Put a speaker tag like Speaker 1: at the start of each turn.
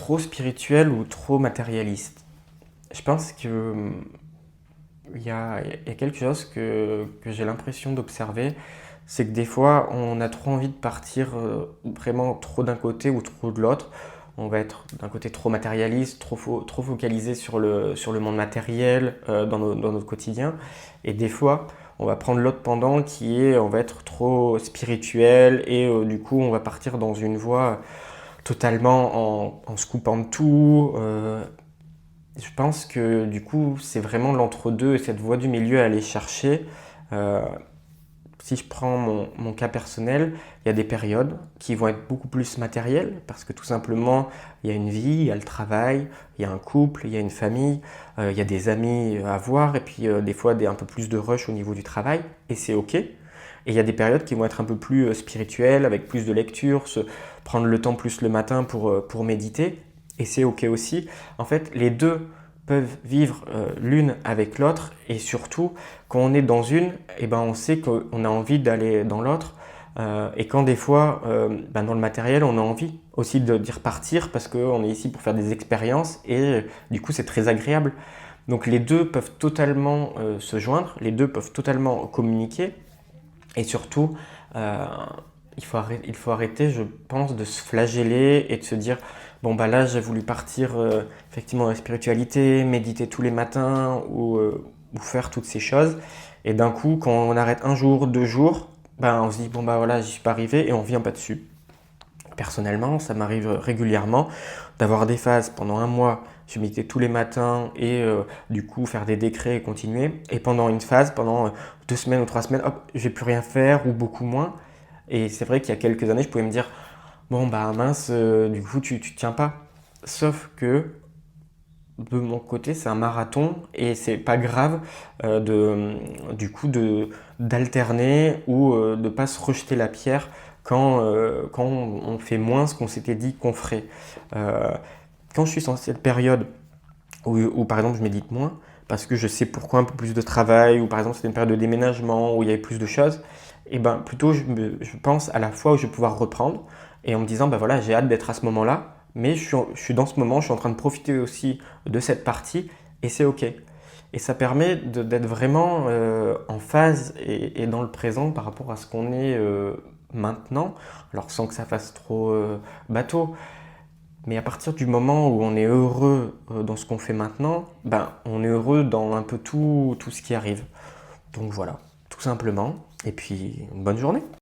Speaker 1: trop spirituel ou trop matérialiste. Je pense que il y a quelque chose que j'ai l'impression d'observer, c'est que des fois, on a trop envie de partir vraiment trop d'un côté ou trop de l'autre. On va être d'un côté trop matérialiste, trop focalisé sur le monde matériel dans notre quotidien. Et des fois, on va prendre l'autre pendant qui est, on va être trop spirituel et du coup, on va partir dans une voie totalement en se coupant de tout. Je pense que du coup, c'est vraiment l'entre-deux et cette voie du milieu à aller chercher. Euh, Si je prends mon cas personnel, il y a des périodes qui vont être beaucoup plus matérielles parce que tout simplement, il y a une vie, il y a le travail, il y a un couple, il y a une famille, il y a des amis à voir et puis des fois un peu plus de rush au niveau du travail et c'est ok. Et il y a des périodes qui vont être un peu plus spirituelles avec plus de lecture, prendre le temps plus le matin pour méditer et c'est ok aussi. En fait, les deux peuvent vivre l'une avec l'autre et surtout quand on est dans une, eh ben, on sait qu'on a envie d'aller dans l'autre et quand des fois ben, dans le matériel on a envie aussi d'y repartir parce qu'on est ici pour faire des expériences et du coup c'est très agréable. Donc les deux peuvent totalement se joindre, les deux peuvent totalement communiquer et surtout euh, il faut arrêter, je pense, de se flageller et de se dire bon bah là j'ai voulu partir effectivement dans la spiritualité, méditer tous les matins ou faire toutes ces choses. Et d'un coup, quand on arrête un jour, 2 jours, ben on se dit bon bah voilà, j'y suis pas arrivé et on vient pas dessus. Personnellement, ça m'arrive régulièrement d'avoir des phases pendant un mois, je méditais tous les matins et du coup faire des décrets et continuer. Et pendant une phase, pendant 2 semaines ou 3 semaines, hop, je vais plus rien faire ou beaucoup moins. Et c'est vrai qu'il y a quelques années, je pouvais me dire, bon bah mince, du coup tu tiens pas. Sauf que de mon côté, c'est un marathon et c'est pas grave du coup d'alterner ou de pas se rejeter la pierre quand on fait moins ce qu'on s'était dit qu'on ferait. Euh, Quand je suis dans cette période où, par exemple je médite moins parce que je sais pourquoi un peu plus de travail ou par exemple c'était une période de déménagement où il y avait plus de choses, et ben plutôt je pense à la fois où je vais pouvoir reprendre et en me disant ben voilà j'ai hâte d'être à ce moment-là, mais je suis dans ce moment, je suis en train de profiter aussi de cette partie et c'est ok. Et ça permet d'être vraiment en phase et dans le présent par rapport à ce qu'on est maintenant, alors sans que ça fasse trop bateau. Mais à partir du moment où on est heureux dans ce qu'on fait maintenant, ben, on est heureux dans un peu tout ce qui arrive. Donc voilà, tout simplement. Et puis, une bonne journée.